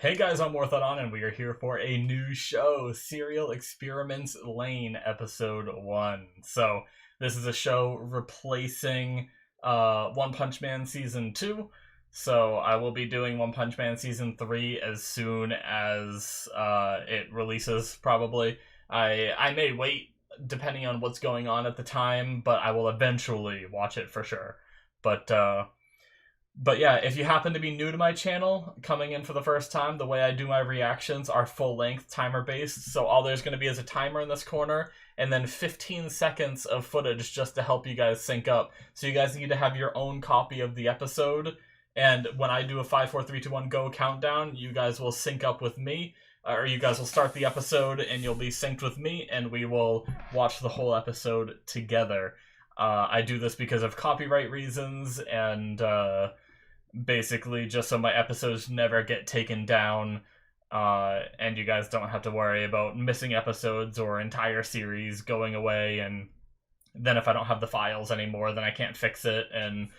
Hey guys, I'm Morthadon, and we are here for a new show, Serial Experiments Lain, Episode 1. So, this is a show replacing One Punch Man Season 2. So, I will be doing One Punch Man Season 3 as soon as it releases, probably. I may wait, depending on what's going on at the time, but I will eventually watch it for sure. But yeah, if you happen to be new to my channel, coming in for the first time, the way I do my reactions are full-length, timer-based, so all there's going to be is a timer in this corner, and then 15 seconds of footage just to help you guys sync up. So you guys need to have your own copy of the episode, and when I do a 5, 4, 3, 2, 1, go countdown, you guys will sync up with me, or you guys will start the episode, and you'll be synced with me, and we will watch the whole episode together. I do this because of copyright reasons, and basically just so my episodes never get taken down, and you guys don't have to worry about missing episodes or entire series going away, and then if I don't have the files anymore, then I can't fix it, and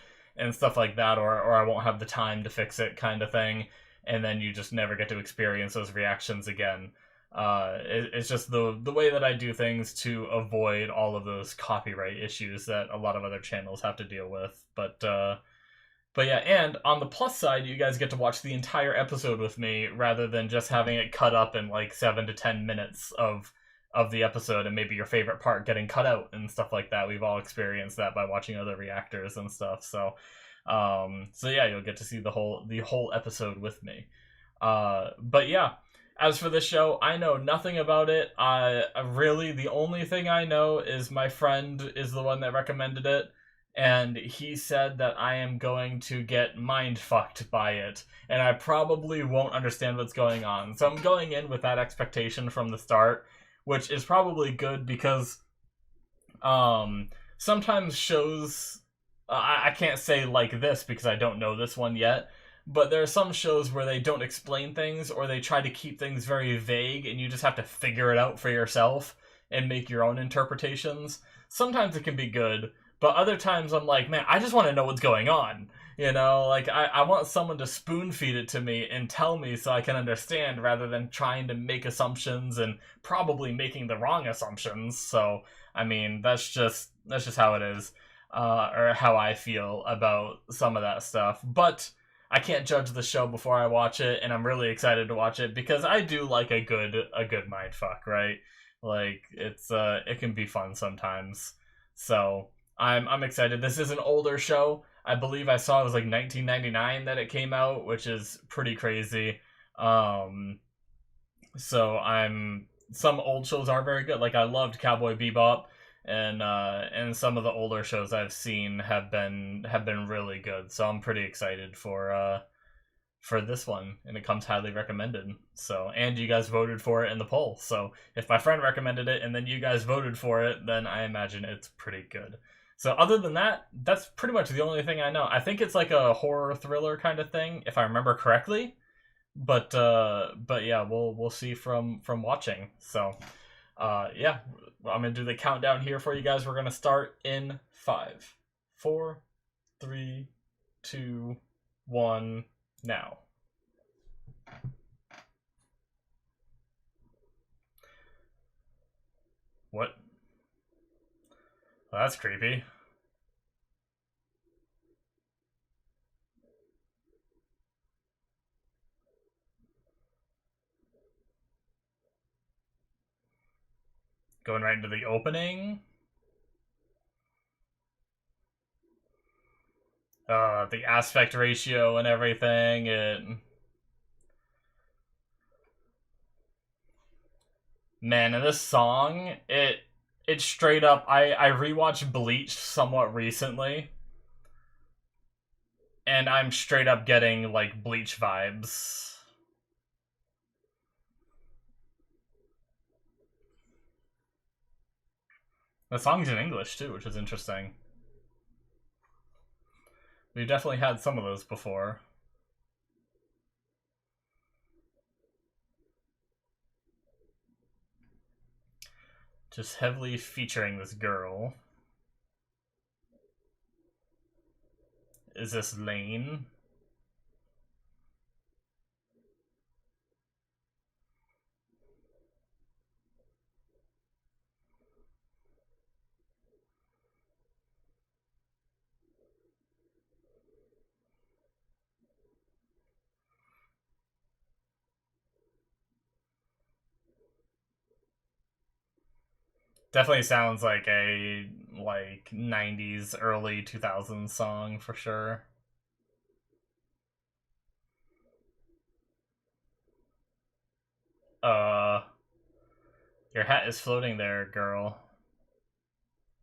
stuff like that, or I won't have the time to fix it, kind of thing, and then you just never get to experience those reactions again. It's just the way that I do things to avoid all of those copyright issues that a lot of other channels have to deal with. But yeah, and on the plus side, you guys get to watch the entire episode with me rather than just having it cut up in like 7 to 10 minutes of the episode, and maybe your favorite part getting cut out and stuff like that. We've all experienced that by watching other reactors and stuff. So yeah, you'll get to see the whole episode with me. But yeah, as for this show, I know nothing about it. Really, the only thing I know is my friend is the one that recommended it, and he said that I am going to get mind-fucked by it, and I probably won't understand what's going on. So I'm going in with that expectation from the start, which is probably good because sometimes shows... I can't say like this because I don't know this one yet, but there are some shows where they don't explain things, or they try to keep things very vague, and you just have to figure it out for yourself and make your own interpretations. Sometimes it can be good, but other times I'm like, man, I just want to know what's going on. You know, like, I want someone to spoon feed it to me and tell me so I can understand, rather than trying to make assumptions and probably making the wrong assumptions. So, I mean, that's just how it is, or how I feel about some of that stuff. But I can't judge the show before I watch it, and I'm really excited to watch it because I do like a good mindfuck, right? Like, it can be fun sometimes. So I'm excited. This is an older show. I believe I saw it was like 1999 that it came out, which is pretty crazy. So some old shows are very good. Like, I loved Cowboy Bebop, and some of the older shows I've seen have been really good. So I'm pretty excited for this one, and it comes highly recommended. So, and you guys voted for it in the poll. So if my friend recommended it and then you guys voted for it, then I imagine it's pretty good. So other than that, that's pretty much the only thing I know. I think it's like a horror thriller kind of thing, if I remember correctly. But yeah, we'll see from watching. So yeah, I'm gonna do the countdown here for you guys. We're gonna start in 5, 4, 3, 2, 1, now. What? Well, that's creepy. Going right into the opening. The aspect ratio and everything. Man, and this song, it straight up... I rewatched Bleach somewhat recently, and I'm straight up getting, like, Bleach vibes. The song's in English, too, which is interesting. We've definitely had some of those before. Just heavily featuring this girl. Is this Lain? Definitely sounds like a like 90s early 2000s song for sure. Uh your hat is floating there, girl.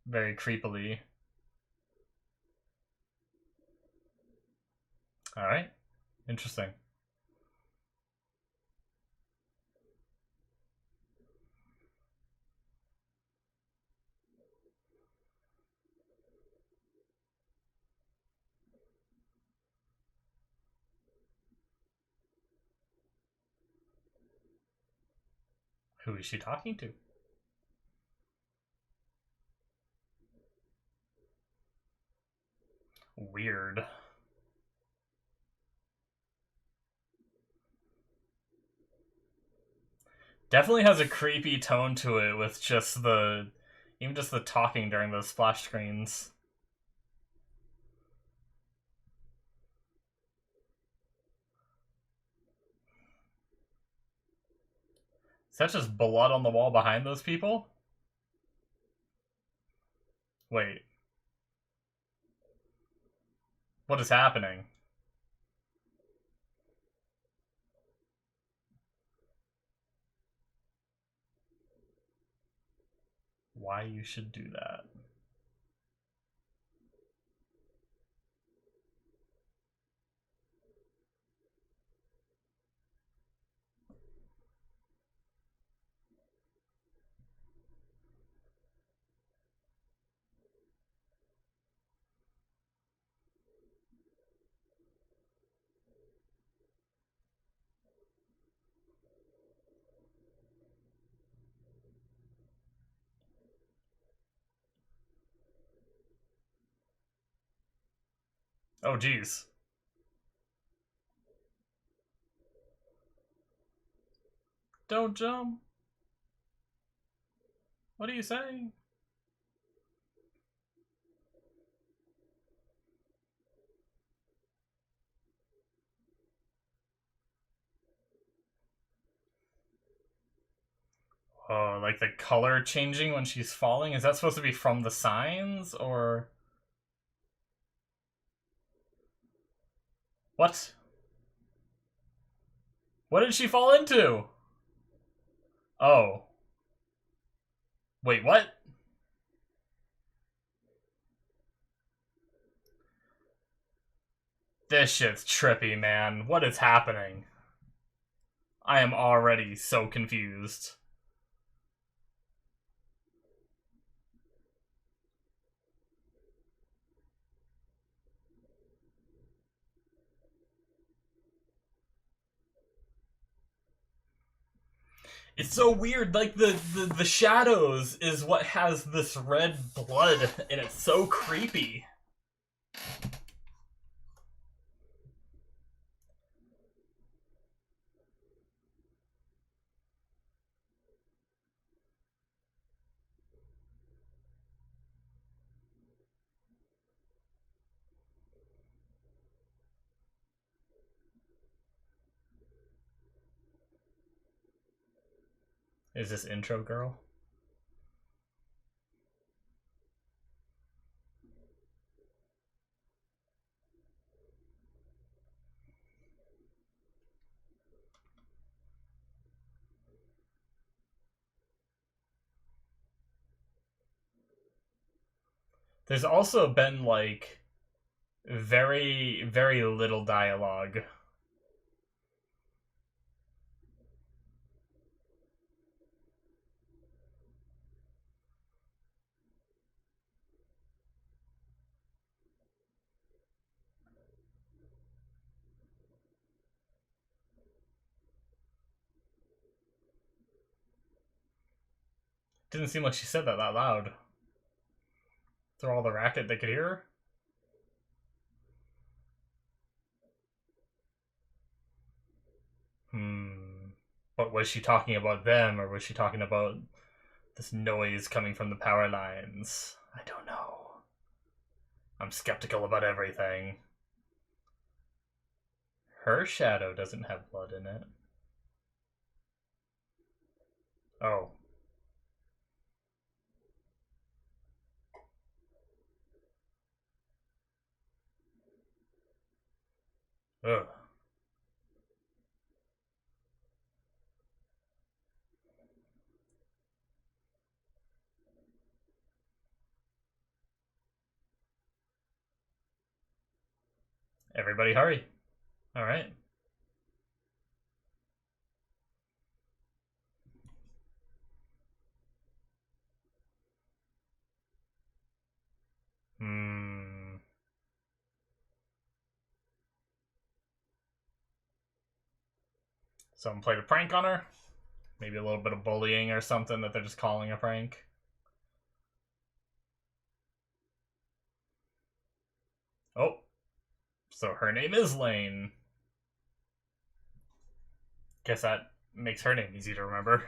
Very creepily. All right. Interesting. Who is she talking to? Weird. Definitely has a creepy tone to it with just the even just the talking during those splash screens. Is that just blood on the wall behind those people? Wait, what is happening? Why you should do that? Oh geez. Don't jump. What are you saying? Oh, like the color changing when she's falling? Is that supposed to be from the signs or what? What did she fall into? Oh. Wait, what? This shit's trippy, man. What is happening? I am already so confused. It's so weird. Like the shadows is what has this red blood, and it's so creepy. Is this intro girl? There's also been like very little dialogue. Didn't seem like she said that loud. Through all the racket they could hear her. Hmm. But was she talking about them, or was she talking about this noise coming from the power lines? I don't know. I'm skeptical about everything. Her shadow doesn't have blood in it. Oh. Ugh. Everybody hurry. Alright. Hmm. Someone played a prank on her? Maybe a little bit of bullying or something that they're just calling a prank? Oh. So her name is Lain. Guess that makes her name easy to remember.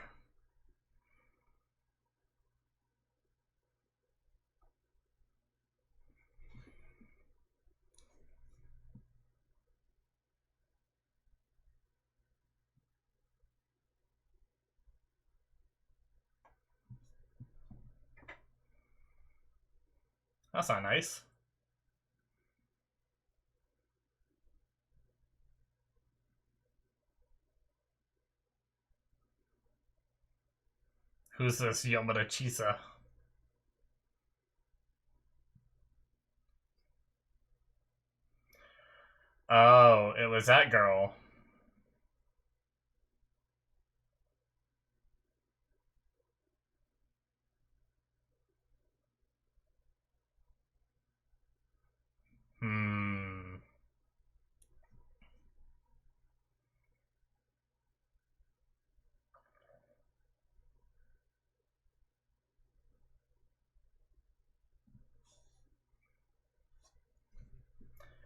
That's not nice. Who's this Yamada Chisa? Oh, it was that girl. Hmm.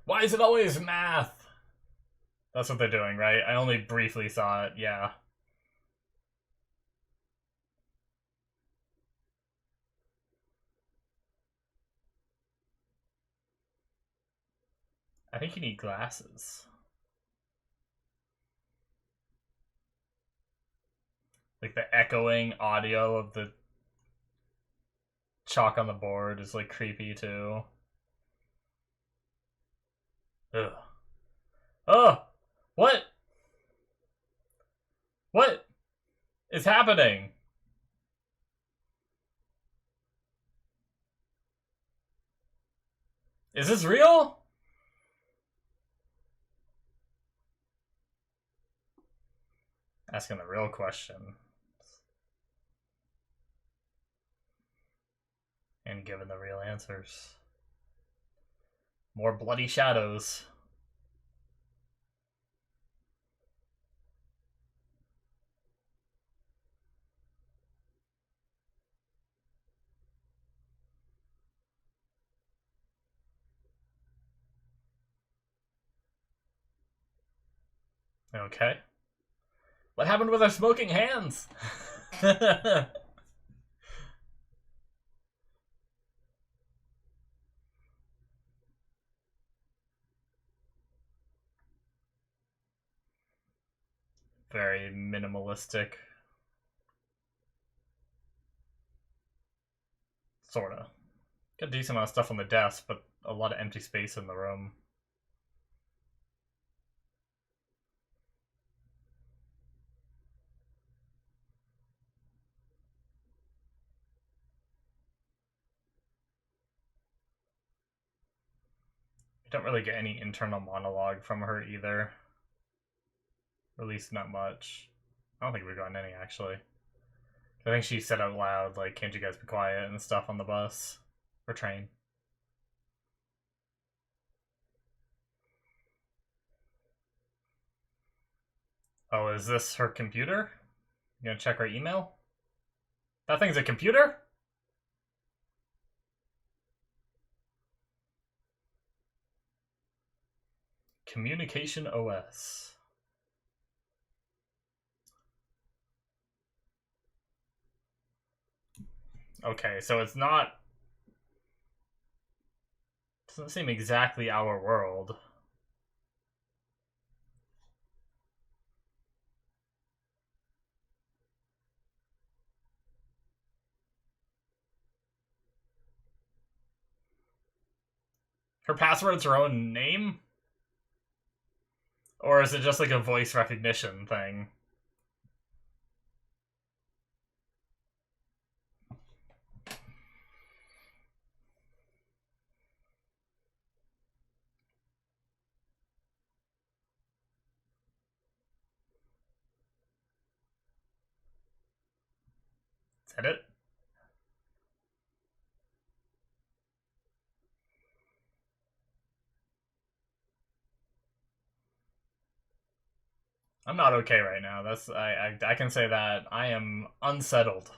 Why is it always math? That's what they're doing, right? I only briefly saw it, yeah. I think you need glasses. Like the echoing audio of the chalk on the board is like creepy too. Ugh. Oh! What? What is happening? Is this real? Asking the real question. And given the real answers. More bloody shadows. Okay. What happened with our smoking hands? Very minimalistic. Sorta. Got a decent amount of stuff on the desk, but a lot of empty space in the room. We don't really get any internal monologue from her either. Or at least not much. I don't think we've gotten any, actually. I think she said out loud, like, can't you guys be quiet and stuff on the bus. Or train. Oh, is this her computer? You gonna check her email? That thing's a computer? Communication OS. Okay, so it's not... Doesn't seem exactly our world. Her password's her own name? Or is it just like a voice recognition thing? Is that it? I'm not okay right now. That's I can say that I am unsettled.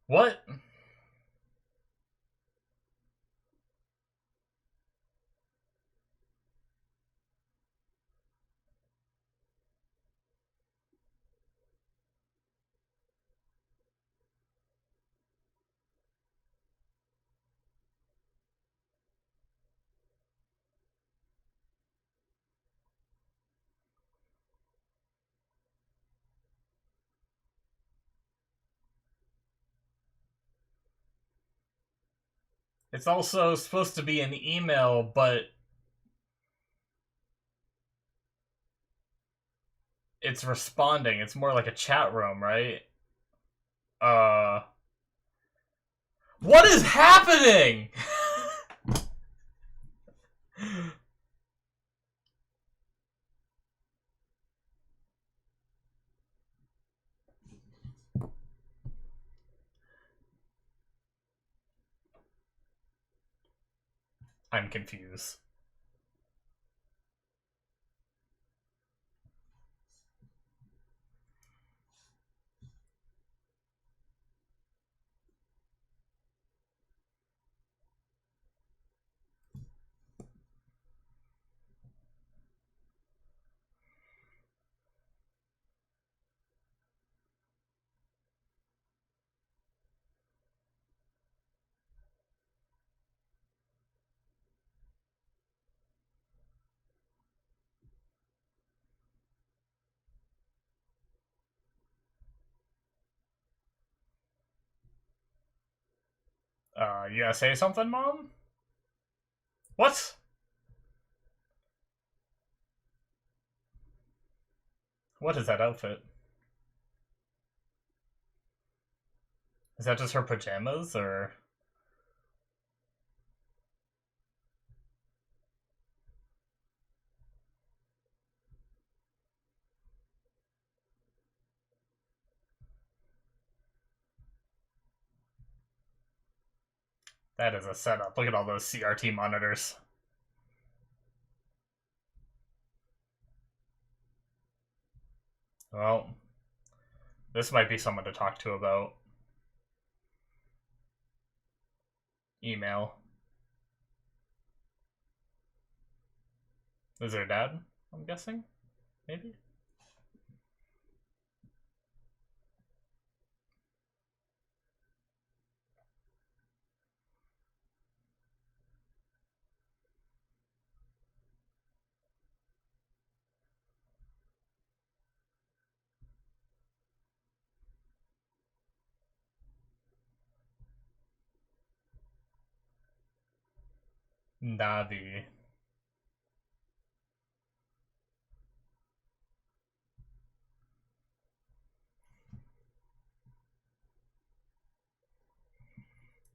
What? It's also supposed to be an email, but it's responding. It's more like a chat room, right? Uh, what is happening? I'm confused. You gonna say something, Mom? What? What is that outfit? Is that just her pajamas, or that is a setup? Look at all those CRT monitors. Well, this might be someone to talk to about email. Is her dad? I'm guessing, maybe. Navi.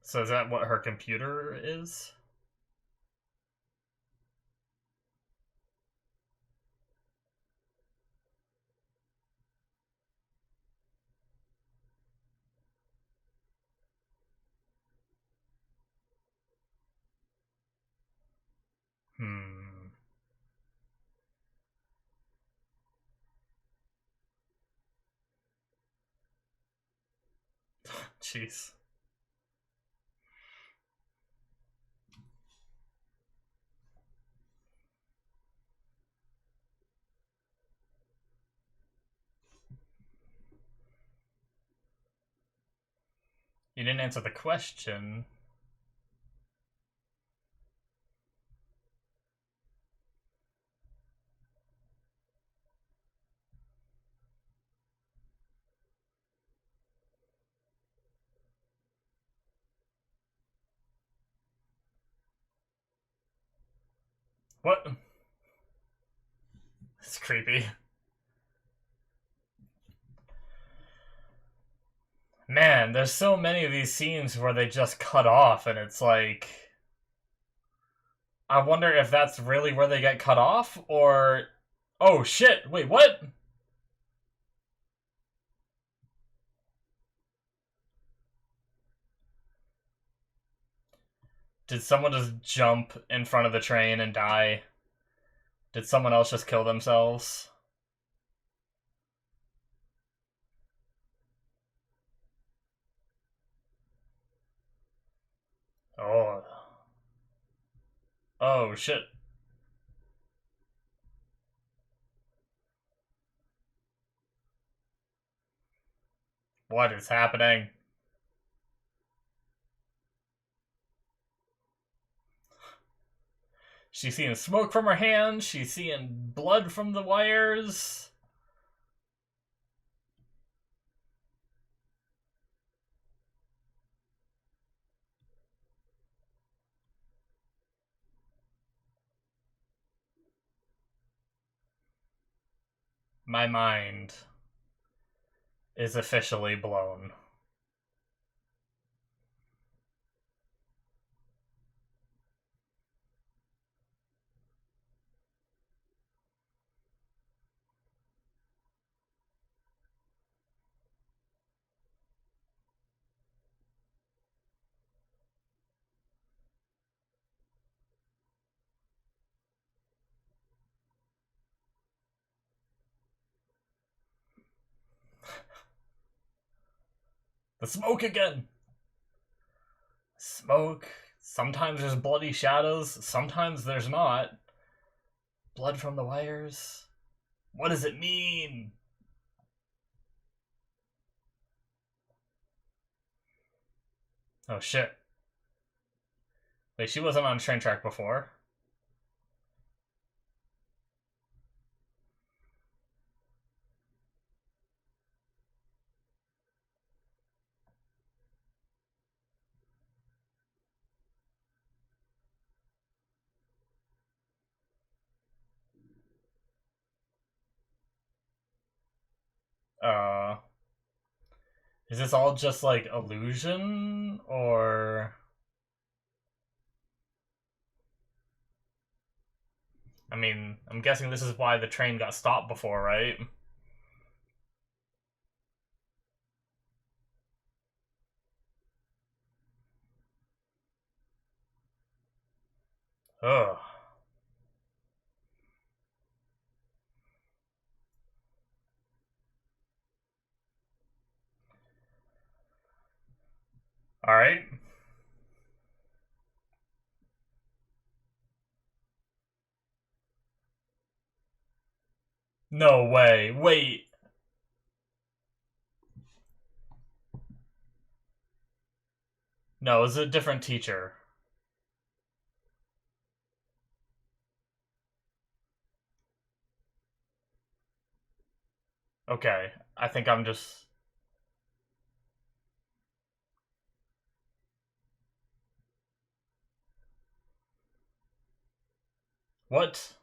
So is that what her computer is? Hmm. Jeez. You didn't answer the question. What? It's creepy. Man, there's so many of these scenes where they just cut off, and it's like, I wonder if that's really where they get cut off, or... Oh shit, wait, what? Did someone just jump in front of the train and die? Did someone else just kill themselves? Oh. Oh shit. What is happening? She's seeing smoke from her hands, she's seeing blood from the wires. My mind is officially blown. The smoke again! Smoke. Sometimes there's bloody shadows, sometimes there's not. Blood from the wires? What does it mean? Oh shit. Wait, she wasn't on train track before. Uh, is this all just like illusion, or... I mean, I'm guessing this is why the train got stopped before, right? Ugh. Alright. No way. Wait. No, it's a different teacher. Okay. I think I'm just... What?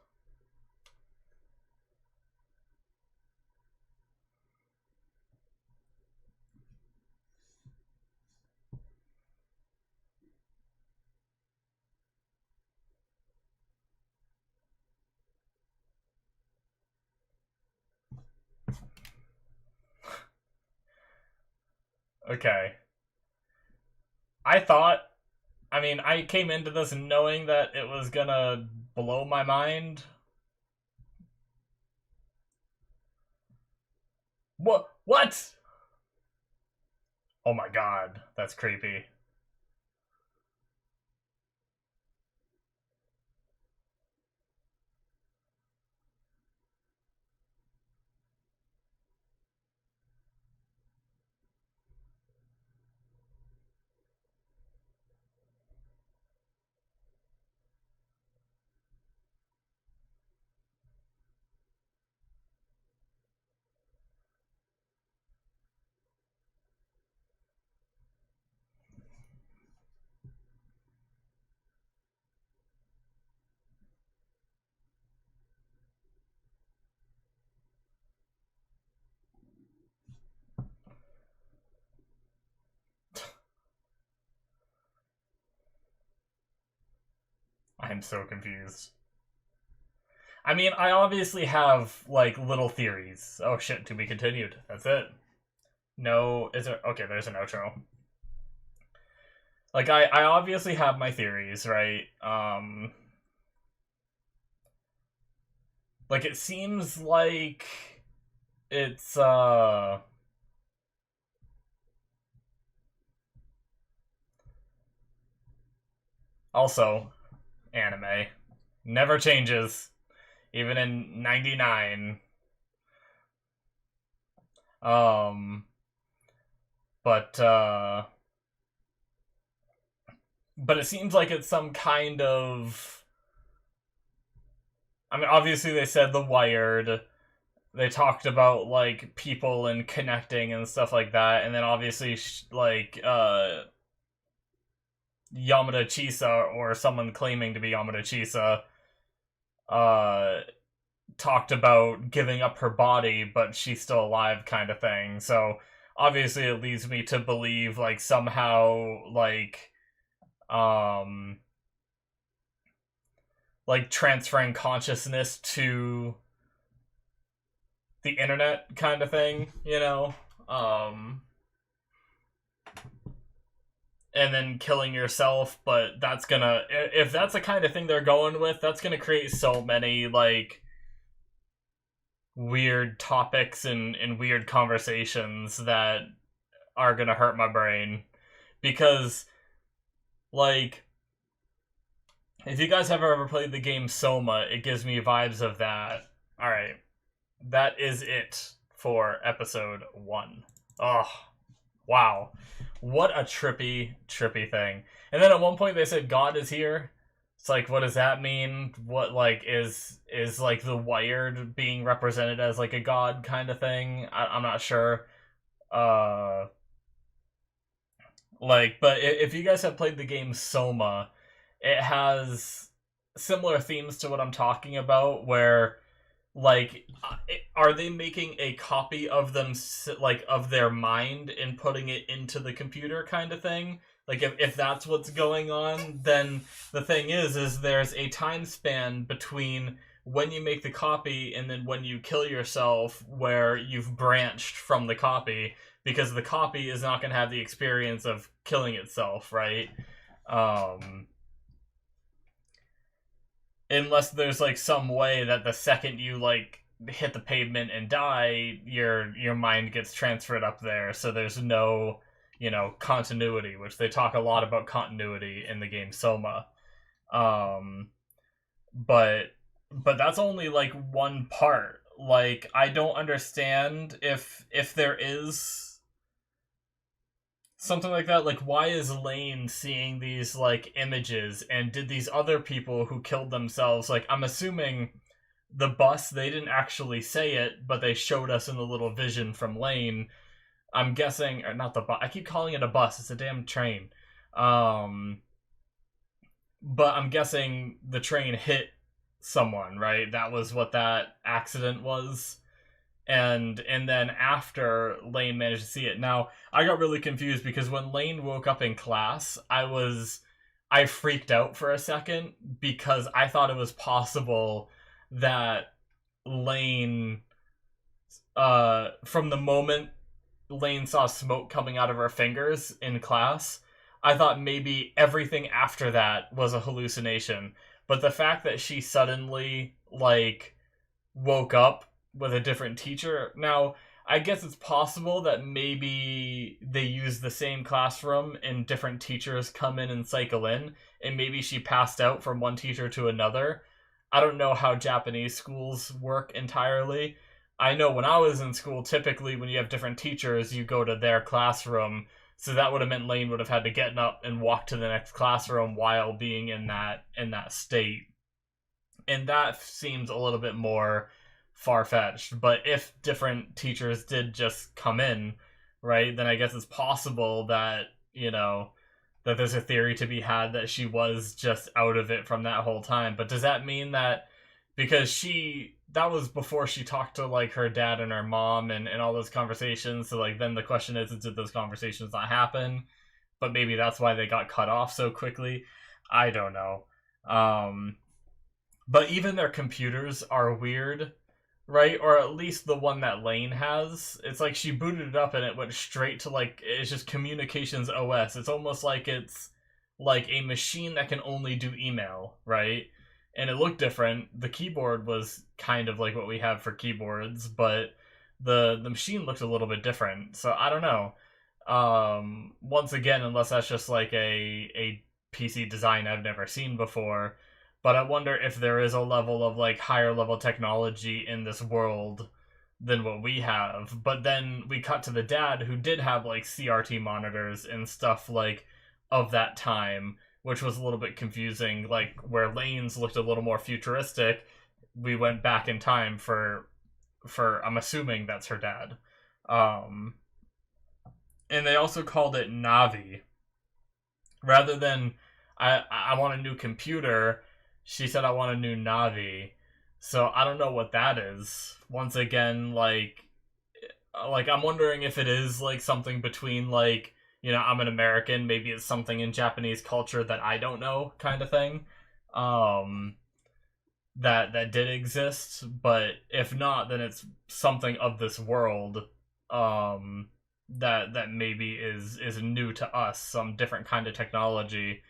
Okay. I thought... I mean, I came into this knowing that it was gonna blow my mind. What? What? Oh my god, that's creepy. I'm so confused. I mean, I obviously have, like, little theories. Oh shit, to be continued. That's it. No, is there... Okay, there's an outro. Like, I obviously have my theories, right? Like, it seems like it's, also, anime. Never changes. Even in 99. Um, but, but it seems like it's some kind of... I mean, obviously they said The Wired. They talked about, like, people and connecting and stuff like that. And then obviously, like, Yamada Chisa, or someone claiming to be Yamada Chisa, talked about giving up her body, but she's still alive kind of thing. So, obviously it leads me to believe, like, somehow, like transferring consciousness to the internet kind of thing, you know? And then killing yourself, but that's gonna... If that's the kind of thing they're going with, that's gonna create so many, like, weird topics and weird conversations that are gonna hurt my brain. Because, like, if you guys have ever played the game Soma, it gives me vibes of that. Alright. That is it for episode 1. Oh, wow. What a trippy thing. And then at one point they said God is here. It's like, what does that mean? What, like, is like the Wired being represented as like a god kind of thing? I'm not sure. Like, but if you guys have played the game Soma, it has similar themes to what I'm talking about, where, like, are they making a copy of them, like, of their mind and putting it into the computer kind of thing? Like, if that's what's going on, then the thing is there's a time span between when you make the copy and then when you kill yourself, where you've branched from the copy, because the copy is not going to have the experience of killing itself, right? Unless there's, like, some way that the second you, like, hit the pavement and die, your mind gets transferred up there, so there's no, you know, continuity, which they talk a lot about continuity in the game Soma. But that's only, like, one part. Like, I don't understand if there is something like that. Like, why is Lain seeing these, like, images, and did these other people who killed themselves, like, I'm assuming the bus, they didn't actually say it, but they showed us in the little vision from Lain. I'm guessing, or not the bus, I keep calling it a bus, it's a damn train. But I'm guessing the train hit someone, right? That was what that accident was. And then after Lain managed to see it. Now, I got really confused because when Lain woke up in class, I freaked out for a second, because I thought it was possible that Lain, from the moment Lain saw smoke coming out of her fingers in class, I thought maybe everything after that was a hallucination. But the fact that she suddenly, like, woke up with a different teacher... Now, I guess it's possible that maybe they use the same classroom and different teachers come in and cycle in, and maybe she passed out from one teacher to another. I don't know how Japanese schools work entirely. I know when I was in school, typically when you have different teachers, you go to their classroom, so that would have meant Lain would have had to get up and walk to the next classroom while being in that state. And that seems a little bit more far-fetched. But if different teachers did just come in, right, then I guess it's possible that, you know, that there's a theory to be had that she was just out of it from that whole time. But does that mean that, because that was before she talked to, like, her dad and her mom and all those conversations, so, like, then the question is did those conversations not happen? But maybe that's why they got cut off so quickly. I don't know. Um, but even their computers are weird, right? Or at least the one that Lain has. It's like she booted it up and it went straight to like it's just communications OS. It's almost like it's like a machine that can only do email, right? And it looked different. The keyboard was kind of like what we have for keyboards, but the machine looked a little bit different. So I don't know. Once again, unless that's just like a PC design I've never seen before, but I wonder if there is a level of like higher level technology in this world than what we have. But then we cut to the dad who did have like CRT monitors and stuff like of that time, which was a little bit confusing. Like where Lane's looked a little more futuristic, we went back in time for I'm assuming that's her dad. Um and they also called it Navi. Rather than I want a new computer, she said I want a new Navi. So I don't know what that is. Once again, like I'm wondering if it is like something between like, you know, I'm an American, maybe it's something in Japanese culture that I don't know kind of thing. Um that did exist, but if not, then it's something of this world. Um that maybe is new to us, some different kind of technology.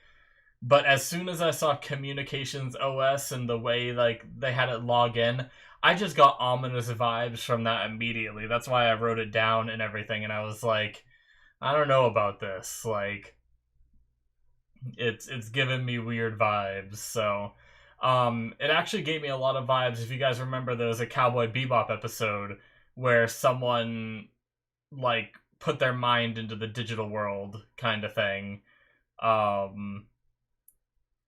But as soon as I saw communications OS and the way like they had it log in, I just got ominous vibes from that immediately. That's why I wrote it down and everything, and I was like, I don't know about this. Like it's giving me weird vibes. So it actually gave me a lot of vibes. If you guys remember, there was a Cowboy Bebop episode where someone like put their mind into the digital world kind of thing. Um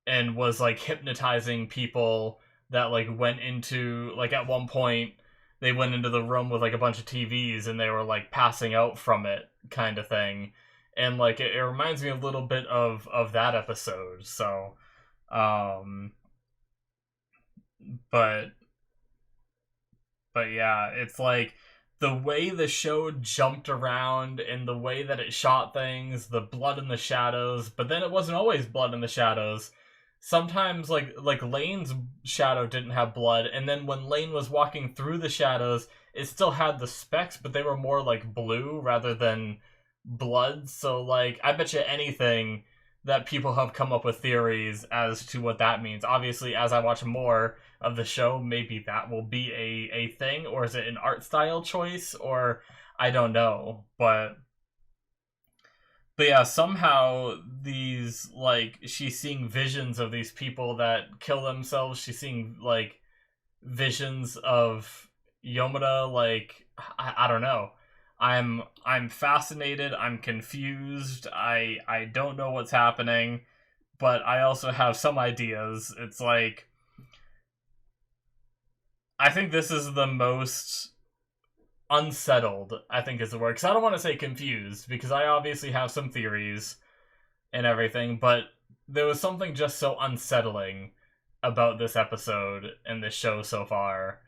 and was like hypnotizing people that like went into like at one point they went into the room with like a bunch of TVs and they were like passing out from it kind of thing. And like it reminds me a little bit of that episode. So um but yeah, it's like the way the show jumped around and the way that it shot things, the blood in the shadows, but then it wasn't always blood in the shadows. Sometimes like Lane's shadow didn't have blood, and then when Lane was walking through the shadows, it still had the specks, but they were more like blue rather than blood. So like I bet you anything that people have come up with theories as to what that means. Obviously, as I watch more of the show, maybe that will be a thing, or is it an art style choice, or I don't know. But yeah, somehow these like she's seeing visions of these people that kill themselves. She's seeing like visions of Yomada. Like I don't know. I'm fascinated. I'm confused. I don't know what's happening, but I also have some ideas. It's like I think this is the most unsettled, I think is the word. Because I don't want to say confused, because I obviously have some theories and everything, but there was something just so unsettling about this episode and this show so far.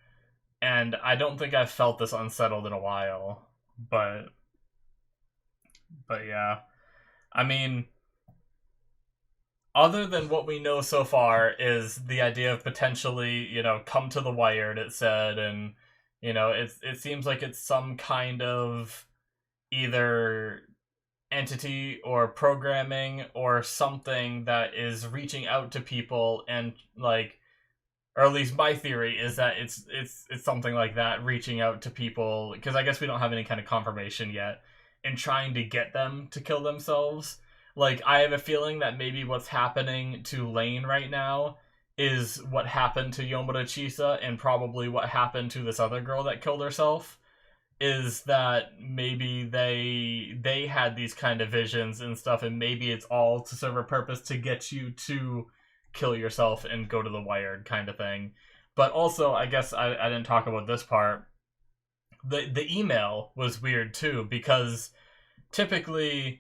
And I don't think I've felt this unsettled in a while. But yeah. I mean, other than what we know so far is the idea of potentially, you know, come to the wired, it said, and you know, it seems like it's some kind of either entity or programming or something that is reaching out to people and like, or at least my theory is that it's something like that, reaching out to people, because I guess we don't have any kind of confirmation yet, and trying to get them to kill themselves. Like I have a feeling that maybe what's happening to Lain right now is what happened to Yomura Chisa, and probably what happened to this other girl that killed herself, is that maybe they had these kind of visions and stuff, and maybe it's all to serve a purpose to get you to kill yourself and go to the wired kind of thing. But also, I guess I didn't talk about this part. The email was weird too, because typically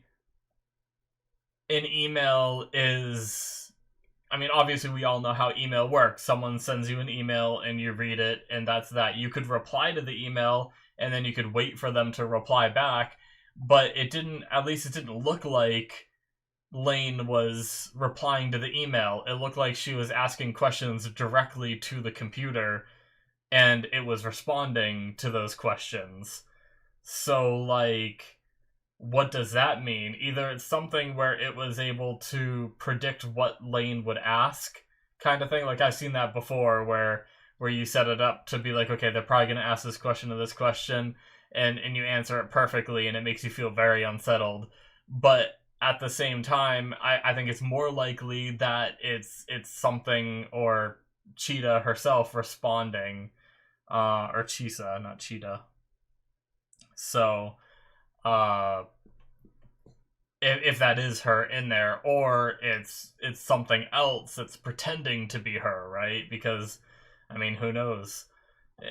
an email is, I mean, obviously we all know how email works. Someone sends you an email and you read it, and that's that. You could reply to the email and then you could wait for them to reply back, but it didn't, at least it didn't look like Lain was replying to the email. It looked like she was asking questions directly to the computer, and it was responding to those questions. So, like, what does that mean? Either it's something where it was able to predict what Lain would ask, kind of thing. Like, I've seen that before, where you set it up to be like, okay, they're probably going to ask this question or this question, and you answer it perfectly, and it makes you feel very unsettled. But at the same time, I think it's more likely that it's something, or Cheetah herself responding, or Chisa, not Cheetah. So, uh, if that is her in there, or it's something else that's pretending to be her, right? Because, I mean, who knows?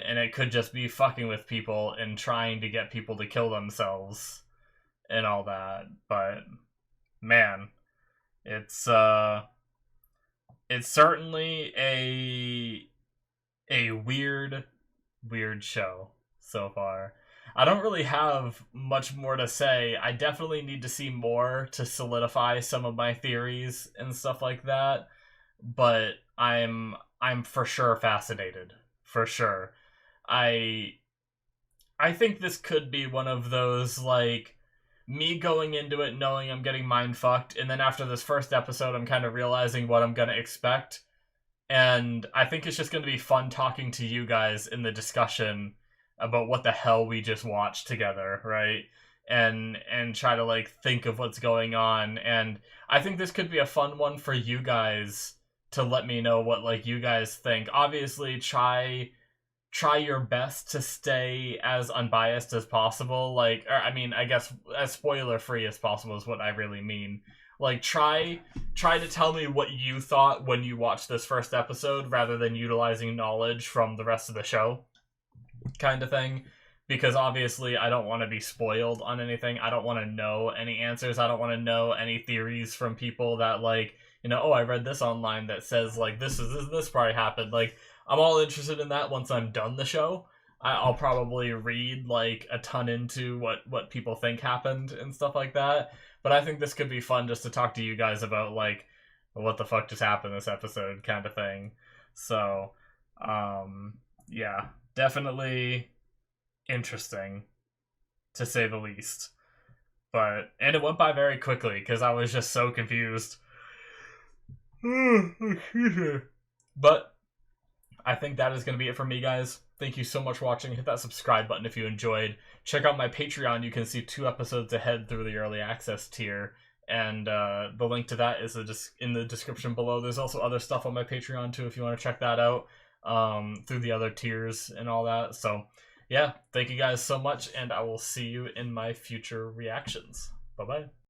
And it could just be fucking with people and trying to get people to kill themselves and all that. But man, it's it's certainly a weird show so far. I don't really have much more to say. I definitely need to see more to solidify some of my theories and stuff like that. But I'm for sure fascinated. For sure. I I think this could be one of those, like, me going into it knowing I'm getting mind fucked, and then after this first episode I'm kind of realizing what I'm gonna expect. And I think it's just going to be fun talking to you guys in the discussion about what the hell we just watched together, right? And try to, like, think of what's going on. And I think this could be a fun one for you guys to let me know what, like, you guys think. Obviously, try your best to stay as unbiased as possible. Like, or, I mean, I guess as spoiler free as possible is what I really mean. Like, try to tell me what you thought when you watched this first episode, rather than utilizing knowledge from the rest of the show, kind of thing. Because obviously, I don't want to be spoiled on anything. I don't want to know any answers. I don't want to know any theories from people that, like, you know, oh, I read this online that says, like, this probably happened. Like, I'm all interested in that once I'm done the show. I'll probably read, like, a ton into what people think happened and stuff like that. But I think this could be fun just to talk to you guys about, like, what the fuck just happened this episode, kind of thing. So, yeah, definitely interesting, to say the least. And it went by very quickly because I was just so confused. But I think that is going to be it for me, guys. Thank you so much for watching. Hit that subscribe button if you enjoyed. Check out my Patreon. You can see 2 episodes ahead through the early access tier. And the link to that is in the description below. There's also other stuff on my Patreon, too, if you want to check that out, through the other tiers and all that. So, yeah, thank you guys so much, and I will see you in my future reactions. Bye-bye.